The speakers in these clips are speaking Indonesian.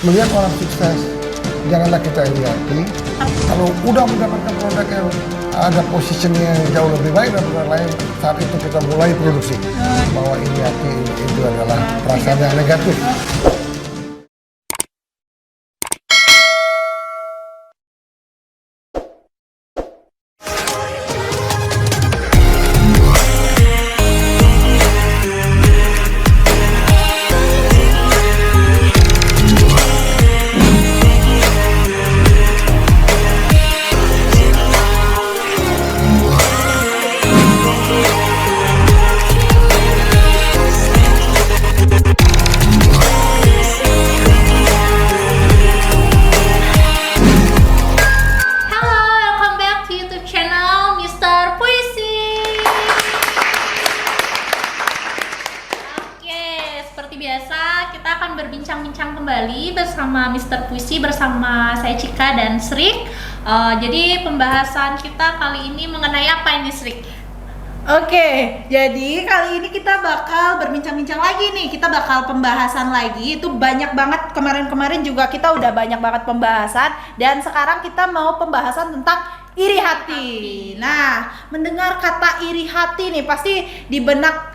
melihat orang sukses, janganlah kita iri hati. Kalau udah mendapatkan produk yang ada positionnya yang jauh lebih baik daripada orang lain, saat itu kita mulai produksi. Bahwa iri hati itu adalah perasaan yang negatif. Berbincang-bincang kembali bersama Mr. Puisi, bersama saya Cika dan Srik. Jadi pembahasan kita kali ini mengenai apa ini, Srik? Oke, jadi kali ini kita bakal berbincang-bincang lagi nih. Kita bakal pembahasan lagi. Itu banyak banget, kemarin-kemarin juga kita udah banyak banget pembahasan. Dan sekarang kita mau pembahasan tentang iri hati. Nah, mendengar kata iri hati nih, pasti di benak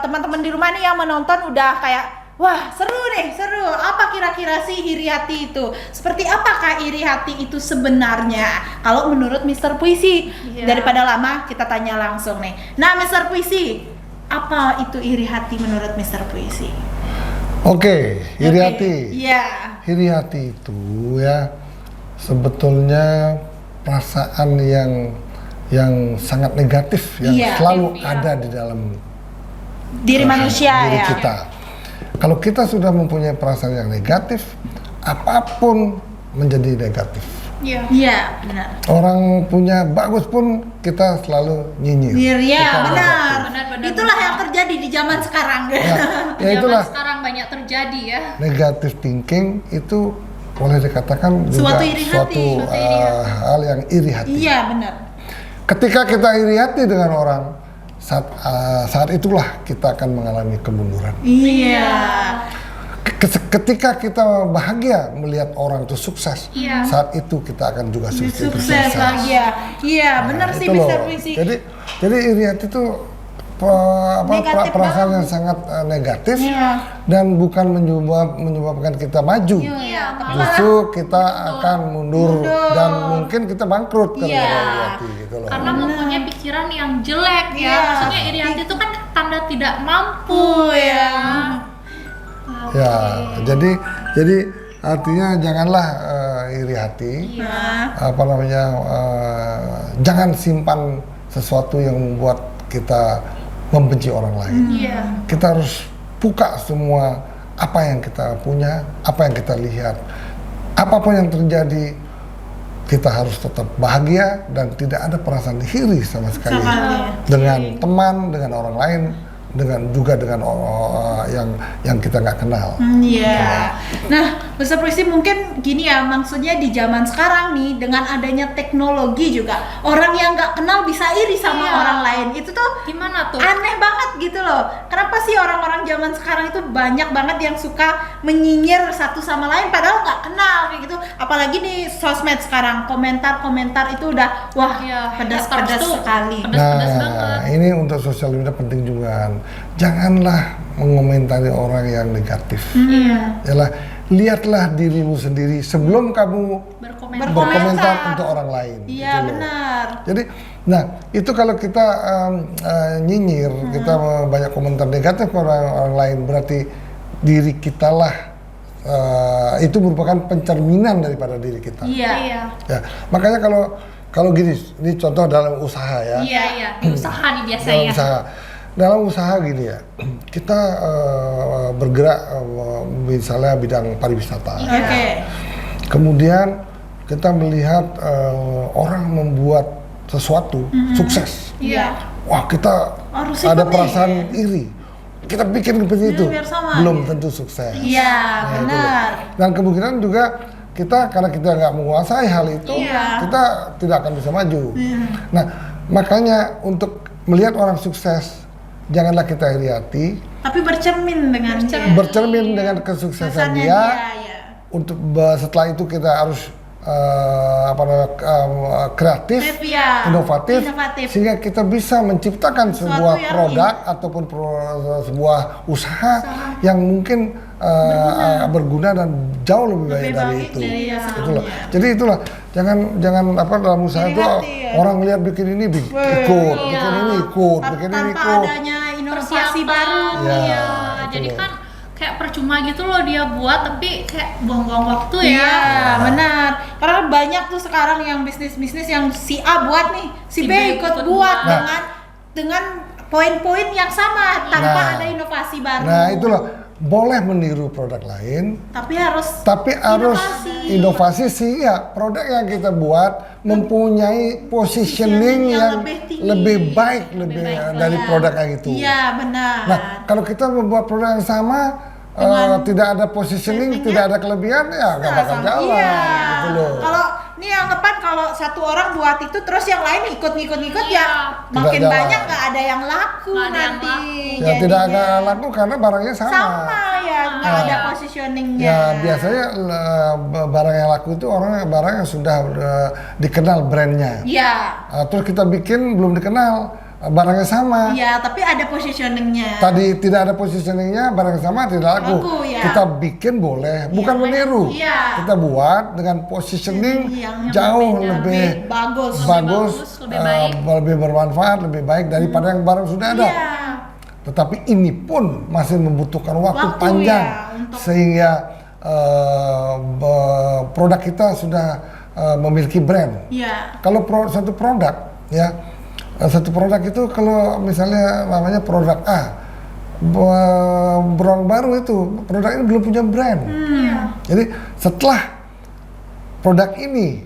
teman-teman di rumah nih yang menonton udah kayak, wah, seru nih, seru. Apa kira-kira sih iri hati itu? Seperti apakah iri hati itu sebenarnya? Kalau menurut Mr. Puisi, daripada lama kita tanya langsung nih. Nah, Mr. Puisi, apa itu iri hati menurut Mr. Puisi? Oke, iri hati. Iya. Iri hati itu ya sebetulnya perasaan yang sangat negatif yang selalu ada di dalam diri manusia diri ya. kita. Kalau kita sudah mempunyai perasaan yang negatif, apapun menjadi negatif. Iya, benar. Orang punya bagus pun kita selalu nyinyir. Iya, benar. Benar. Itulah yang terjadi di zaman sekarang. Ya itulah. Zaman sekarang banyak terjadi ya. Negative thinking itu boleh dikatakan juga suatu hal yang iri hati. Iya, benar. Ketika kita iri hati dengan orang, saat itulah kita akan mengalami kemunduran. Iya. Ketika kita bahagia melihat orang itu sukses, saat itu kita akan juga sukses bahagia. Iya, benar sih Mr. Puisi. Jadi iri hati itu perasaan yang sangat negatif dan bukan menyebabkan kita maju. Justru kita akan mundur dan mungkin kita bangkrut karena iri hati gitu loh. Karena mempunyai pikiran yang jelek ya. Maksudnya iri hati itu kan tanda tidak mampu ya. Ya, jadi artinya janganlah iri hati. Jangan simpan sesuatu yang membuat kita membenci orang lain. Kita harus buka semua apa yang kita punya, apa yang kita lihat. Apapun yang terjadi, kita harus tetap bahagia dan tidak ada perasaan iri sama sekali dengan teman, dengan orang lain, dengan yang kita nggak kenal. Nah, Mr. Puisi mungkin gini ya, maksudnya di zaman sekarang nih dengan adanya teknologi juga orang yang nggak kenal bisa iri sama orang lain. Itu tuh gimana tuh? Aneh banget gitu loh. Kenapa sih orang-orang zaman sekarang itu banyak banget yang suka menyinyir satu sama lain padahal nggak kenal kayak gitu. Apalagi di sosmed sekarang komentar-komentar itu udah pedas-pedas sekali. Pedas-pedas banget. Ini untuk sosial media penting juga. Janganlah mengomentari orang yang negatif. Yalah, lihatlah dirimu sendiri sebelum kamu berkomentar untuk orang lain. Iya, benar. Jadi, itu kalau kita nyinyir, kita banyak komentar negatif ke orang lain, berarti diri kita lah itu merupakan pencerminan daripada diri kita. Iya. Ya, makanya kalau gini, ini contoh dalam usaha ya. Iya. Usaha nih biasanya. Dalam usaha gini ya, kita bergerak misalnya bidang pariwisata. Kemudian kita melihat orang membuat sesuatu sukses. Wah, kita ada perasaan iri. Kita bikin seperti itu, belum tentu sukses. Iya, benar. Dan kemungkinan juga karena kita nggak menguasai hal itu, kita tidak akan bisa maju. Nah, makanya untuk melihat orang sukses, janganlah kita iri hati, tapi bercermin dengan bercermin dengan kesuksesan dia, setelah itu kita harus kreatif, inovatif, sehingga kita bisa menciptakan sebuah produk ataupun sebuah usaha yang mungkin berguna dan jauh lebih baik dari itu. Itulah. Jadi itulah, jangan dalam usaha itu orang lihat bikin ini ikut, bikin ini ikut, bikin ini ikut. Tanpa adanya inovasi baru. Iya. Jadi kan kayak percuma gitu loh dia buat, tapi kayak buang-buang waktu ya. Iya, benar. Karena banyak tuh sekarang yang bisnis-bisnis yang si A buat nih, si B ikut buat dengan poin-poin yang sama tanpa ada inovasi baru. Nah, itulah, boleh meniru produk lain, tapi harus inovasi sehingga produk yang kita buat mempunyai positioning yang lebih baik dari produk yang itu. Iya, benar. Nah, kalau kita membuat produk yang sama tidak ada positioning, tidak ada kelebihan, ya nggak bakal jalan. Iya. Gitu loh. Kalau ini anggapan kalau satu orang buat itu terus yang lain ikut ya makin jalan. Banyak nggak ada yang laku nanti. Ya tidak akan laku karena barangnya sama. Sama ya, nggak ada positioningnya. Ya biasanya barang yang laku itu barang yang sudah dikenal brandnya. Iya. Terus kita bikin belum dikenal. Barangnya sama. Iya, tapi ada positioningnya. Tadi tidak ada positioningnya, barang sama tidak laku. Ya. Kita bikin boleh, bukan meniru. Iya. Kita buat dengan positioning yang jauh lebih bagus, lebih bermanfaat, lebih baik daripada yang barang sudah ada. Iya. Tetapi ini pun masih membutuhkan waktu panjang sehingga produk kita sudah memiliki brand. Iya. Kalau satu produk ya. Satu produk itu kalau misalnya namanya produk A, baru itu produk ini belum punya brand. Jadi setelah produk ini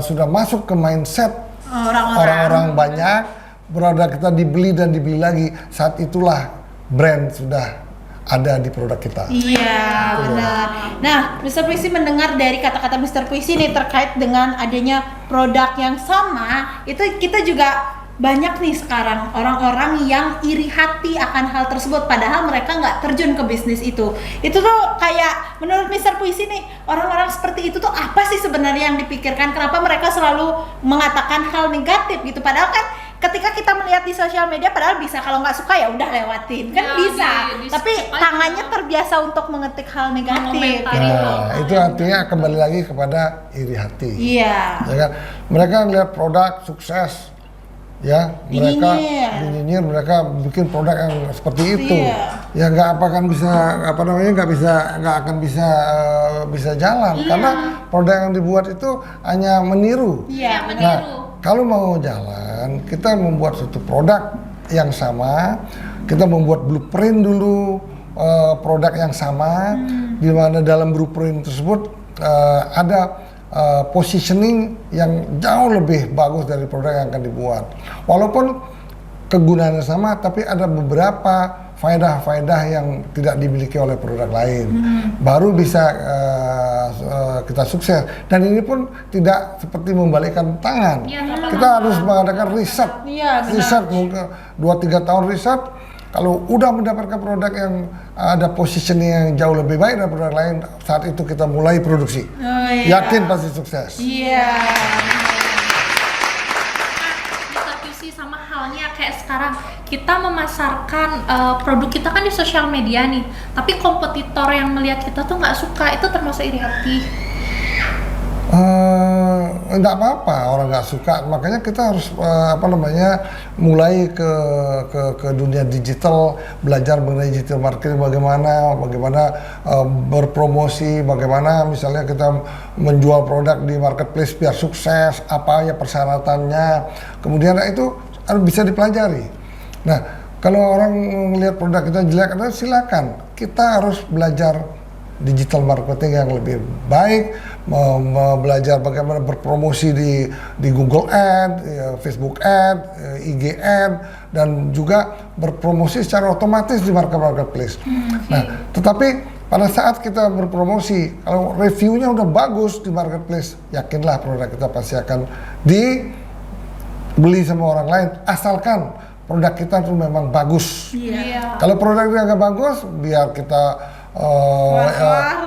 sudah masuk ke mindset orang-orang banyak, produk kita dibeli dan dibeli lagi, saat itulah brand sudah ada di produk kita. Iya, benar. Nah, Mr. Puisi mendengar dari kata-kata Mr. Puisi nih terkait dengan adanya produk yang sama, itu kita juga banyak nih sekarang orang-orang yang iri hati akan hal tersebut padahal mereka nggak terjun ke bisnis itu. Itu tuh kayak menurut Mr. Puisi nih, orang-orang seperti itu tuh apa sih sebenarnya yang dipikirkan? Kenapa mereka selalu mengatakan hal negatif gitu? Padahal kan ketika kita melihat di sosial media, padahal bisa kalau nggak suka ya udah lewatin kan bisa. Tapi tangannya terbiasa untuk mengetik hal negatif. Nah, itu artinya kembali lagi kepada iri hati. Iya. Ya kan? Mereka ngelihat produk sukses, ya mereka dinyinyir, mereka bikin produk yang seperti itu. Ya nggak akan bisa jalan karena produk yang dibuat itu hanya meniru. Iya, meniru. Nah, kalau mau jalan, kita membuat suatu produk yang sama, kita membuat blueprint dulu produk yang sama, di mana dalam blueprint tersebut ada positioning yang jauh lebih bagus dari produk yang akan dibuat. Walaupun kegunaannya sama, tapi ada beberapa faedah-faedah yang tidak dimiliki oleh produk lain. Baru bisa kita sukses. Dan ini pun tidak seperti membalikkan tangan. Kita harus mengadakan riset. Riset mungkin 2-3 tahun riset. Kalau udah mendapatkan produk yang ada positioning yang jauh lebih baik dari produk lain, saat itu kita mulai produksi. Yakin pasti sukses. Iya. Sama halnya kayak sekarang kita memasarkan produk kita kan di sosial media nih, tapi kompetitor yang melihat kita tuh nggak suka, itu termasuk iri hati? Nggak apa-apa orang nggak suka, makanya kita harus mulai ke dunia digital, belajar mengenai digital marketing, bagaimana berpromosi, bagaimana misalnya kita menjual produk di marketplace biar sukses, apa ya persyaratannya, kemudian itu harus bisa dipelajari. Nah, kalau orang melihat produk kita jelek, silakan, kita harus belajar digital marketing yang lebih baik, belajar bagaimana berpromosi di Google Ad, Facebook Ad, IG Ad, dan juga berpromosi secara otomatis di marketplace. Nah, tetapi pada saat kita berpromosi, kalau reviewnya udah bagus di marketplace, yakinlah produk kita pasti akan dibeli sama orang lain, asalkan produk kita tuh memang bagus. Kalau produk kita nggak bagus, biar kita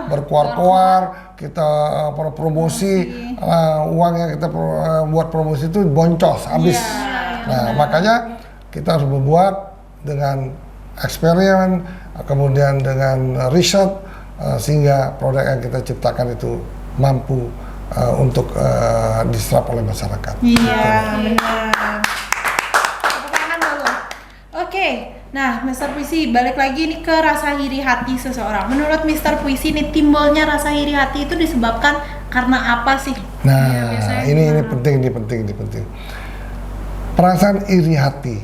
berkuar-kuar, kita promosi, uang yang kita buat promosi itu boncos, habis. Nah, makanya kita harus membuat dengan eksperimen, kemudian dengan riset, sehingga produk yang kita ciptakan itu mampu untuk diserap oleh masyarakat. Iya, benar. Tepuk tangan dulu. Oke, nah Mr. Puisi, balik lagi nih ke rasa iri hati seseorang. Menurut Mr. Puisi nih, timbulnya rasa iri hati itu disebabkan karena apa sih? Nah, ini penting. Perasaan iri hati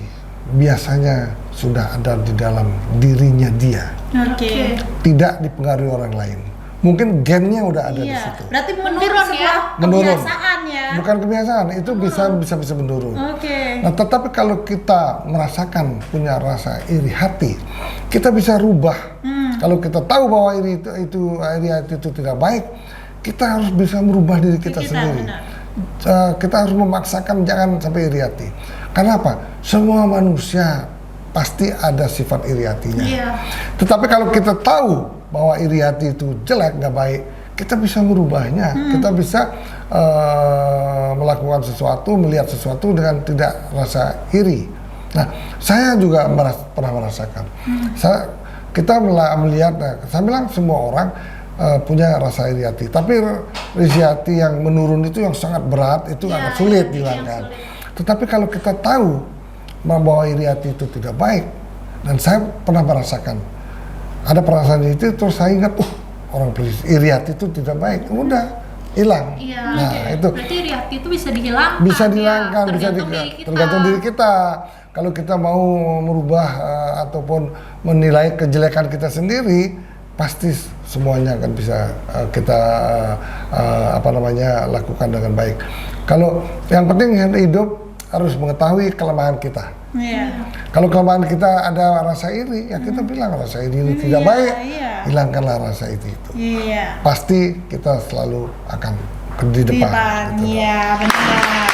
biasanya sudah ada di dalam dirinya dia. Oke. Tidak dipengaruhi orang lain. Mungkin gennya udah ada di situ. Berarti Menurun ya? Kebiasaan ya. Bukan kebiasaan, itu bisa menurun. Oke. Nah, tetapi kalau kita merasakan punya rasa iri hati, kita bisa rubah. Kalau kita tahu bahwa iri hati itu tidak baik, kita harus bisa merubah diri kita sendiri. Kita harus memaksakan jangan sampai iri hati. Karena apa? Semua manusia pasti ada sifat iri hatinya. Tetapi kalau kita tahu bahwa iri hati itu jelek, nggak baik, kita bisa merubahnya. Kita bisa melakukan sesuatu, melihat sesuatu dengan tidak rasa iri. Nah, saya juga pernah merasakan. Kita melihat, saya bilang semua orang punya rasa iri hati. Tapi iri hati yang menurun itu yang sangat berat, itu agak sulit dihilangkan. Tetapi kalau kita tahu bahwa iri hati itu tidak baik, dan saya pernah merasakan ada perasaan itu, terus saya ingat, orang iri hati itu tidak baik, udah hilang. Nah, itu berarti iri hati itu bisa dihilangkan. Bisa dihilangkan, tergantung diri kita. Kalau kita mau merubah ataupun menilai kejelekan kita sendiri, pasti semuanya akan bisa kita lakukan dengan baik. Kalau yang penting hidup harus mengetahui kelemahan kita. Kalau kelemahan kita ada rasa iri, ya kita bilang rasa iri ini tidak baik, hilangkanlah rasa itu. Pasti kita selalu akan di depan. Iya, benar.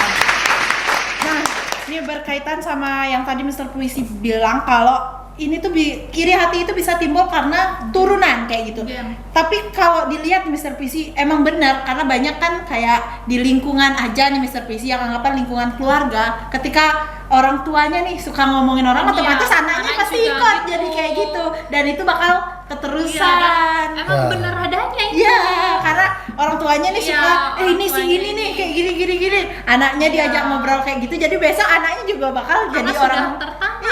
Nah, ini berkaitan sama yang tadi Mr. Puisi bilang kalau ini tuh iri hati itu bisa timbul karena turunan kayak gitu. Tapi kalau dilihat Mr. Puisi emang benar, karena banyak kan kayak di lingkungan aja nih Mr. Puisi yang anggapan lingkungan keluarga, ketika orang tuanya nih suka ngomongin orang, otomatis anaknya pasti ikut gitu. Jadi kayak gitu, dan itu bakal keterusan. Emang bener adanya itu. Iya, karena orang tuanya nih suka ini si ini nih kayak gini. Anaknya diajak ngobrol kayak gitu, jadi besok anaknya juga bakal jadi orang tertanam.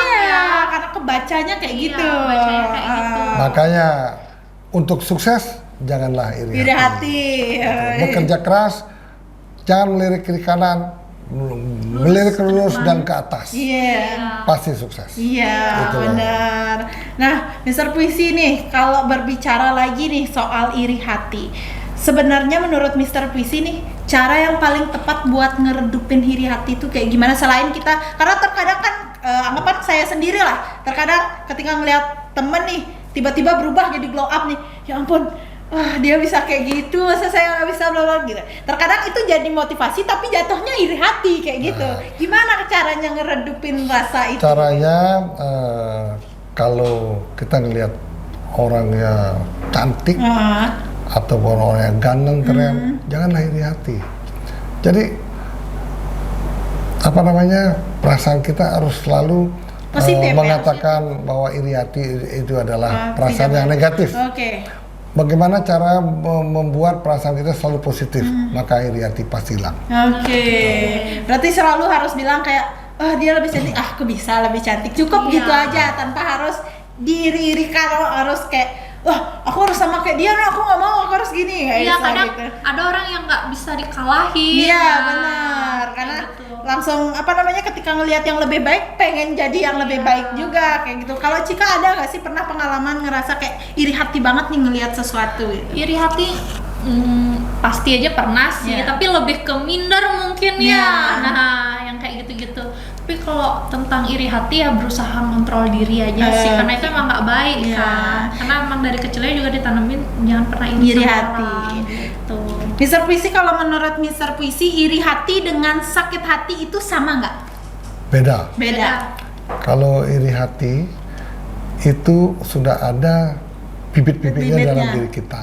Karena kebacanya kayak gitu. Makanya untuk sukses janganlah iri hati. Bekerja keras, jangan melirik kiri kanan, melirik lurus dan ke atas. Pasti sukses. Benar. Nah, Mr. Puisi nih, kalau berbicara lagi nih soal iri hati, sebenarnya menurut Mr. Puisi nih, cara yang paling tepat buat ngeredupin iri hati itu kayak gimana? Selain kita, karena terkadang kan anggapan saya sendiri lah, terkadang ketika ngeliat temen nih tiba-tiba berubah jadi glow up nih, ya ampun, dia bisa kayak gitu, masa saya nggak bisa, bla bla gitu. Terkadang itu jadi motivasi tapi jatuhnya iri hati kayak gitu. Gimana caranya ngeredupin rasa itu? Caranya kalau kita ngelihat orang yang cantik atau orang yang ganteng keren, janganlah iri hati. Jadi perasaan kita harus selalu positif, mengatakan bahwa iri hati itu adalah perasaan yang negatif. Bagaimana cara membuat perasaan kita selalu positif, maka iri hati pasti hilang. Berarti selalu harus bilang kayak, dia lebih cantik, aku bisa lebih cantik, cukup gitu aja, tanpa harus diiri-irikan, harus kayak, aku harus sama kayak dia, aku nggak mau, aku harus gini. Kadang gitu. Ada orang yang nggak bisa dikalahin. Benar, karena gitu. Langsung ketika ngelihat yang lebih baik, pengen jadi yang lebih baik juga kayak gitu. Kalau Cika ada nggak sih pernah pengalaman ngerasa kayak iri hati banget nih ngelihat sesuatu gitu? Iri hati pasti aja pernah sih, tapi lebih ke minder mungkin nah yang kayak gitu-gitu. Tapi kalau tentang iri hati ya berusaha kontrol diri aja sih, karena itu emang nggak baik kan. Karena emang dari kecilnya juga ditanamin jangan pernah iri hati gitu. Mr. Puisi, kalau menurut Mr. Puisi, iri hati dengan sakit hati itu sama nggak? Beda. Kalau iri hati itu sudah ada bibit-bibitnya dalam diri kita.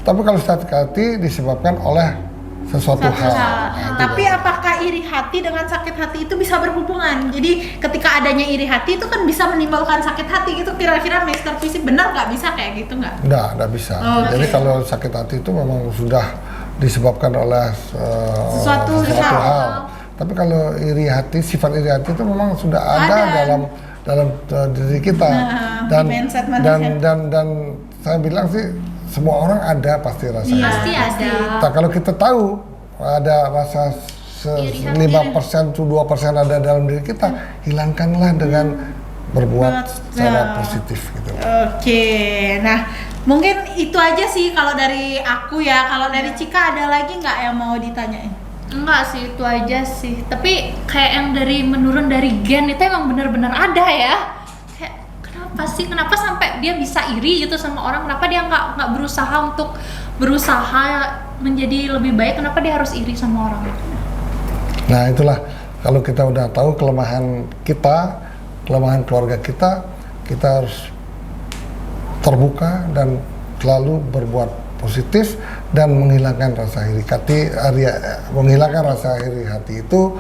Tapi kalau sakit hati disebabkan oleh sesuatu hal. Tapi apakah iri hati dengan sakit hati itu bisa berhubungan? Jadi ketika adanya iri hati itu kan bisa menimbulkan sakit hati gitu. Kira-kira Mr. Visi benar nggak bisa kayak gitu nggak? Nggak bisa. Jadi kalau sakit hati itu memang sudah disebabkan oleh sesuatu hal. Tapi kalau iri hati, sifat iri hati itu memang sudah ada dalam diri kita. Dan saya bilang sih semua orang ada pasti rasa iri. Pasti ada. Nah, kalau kita tahu ada rasa 5% to 2% ada dalam diri kita, hilangkanlah dengan berbuat secara positif gitu. Oke, nah mungkin itu aja sih kalau dari aku ya. Kalau dari Cika ada lagi nggak yang mau ditanyain? Enggak sih, itu aja sih. Tapi kayak yang menurun dari gen itu emang benar-benar ada ya. Kenapa sampai dia bisa iri gitu sama orang? Kenapa dia nggak berusaha menjadi lebih baik? Kenapa dia harus iri sama orang? Nah itulah, kalau kita udah tahu kelemahan kita, kelemahan keluarga kita harus terbuka dan selalu berbuat positif dan menghilangkan rasa iri hati itu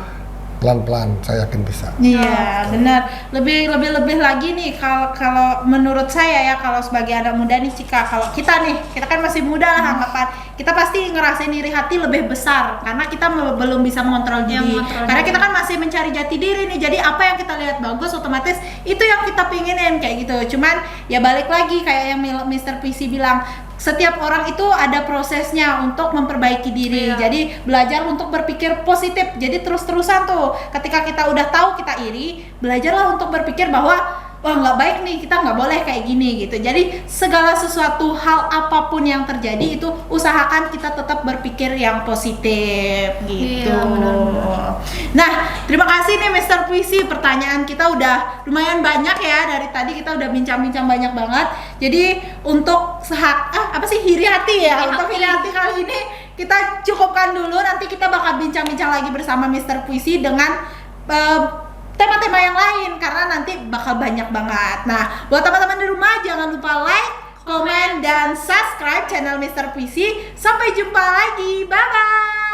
pelan-pelan, saya yakin bisa. Iya, benar. Lebih lagi nih kalau menurut saya ya, kalau sebagai anak muda nih Cika, kalau kita kan masih muda lah anggapan, kita pasti ngerasain iri hati lebih besar karena kita belum bisa mengontrol diri. Karena kita kan masih mencari jati diri nih. Jadi apa yang kita lihat bagus otomatis itu yang kita pinginin kayak gitu. Cuman ya balik lagi kayak yang Mr. PC bilang, setiap orang itu ada prosesnya untuk memperbaiki diri. Jadi belajar untuk berpikir positif. Jadi terus-terusan tuh ketika kita udah tahu kita iri, belajarlah untuk berpikir bahwa wah nggak baik nih, kita nggak boleh kayak gini gitu. Jadi segala sesuatu hal apapun yang terjadi itu usahakan kita tetap berpikir yang positif gitu. Nah, terima kasih nih Mr. Puisi, pertanyaan kita udah lumayan banyak ya, dari tadi kita udah bincang-bincang banyak banget. Jadi untuk iri hati ya, untuk iri hati kali ini kita cukupkan dulu, nanti kita bakal bincang-bincang lagi bersama Mr. Puisi dengan tema-tema yang lain karena nanti bakal banyak banget. Nah, buat teman-teman di rumah jangan lupa like, komen, dan subscribe channel Mr. Puisi. Sampai jumpa lagi, bye-bye.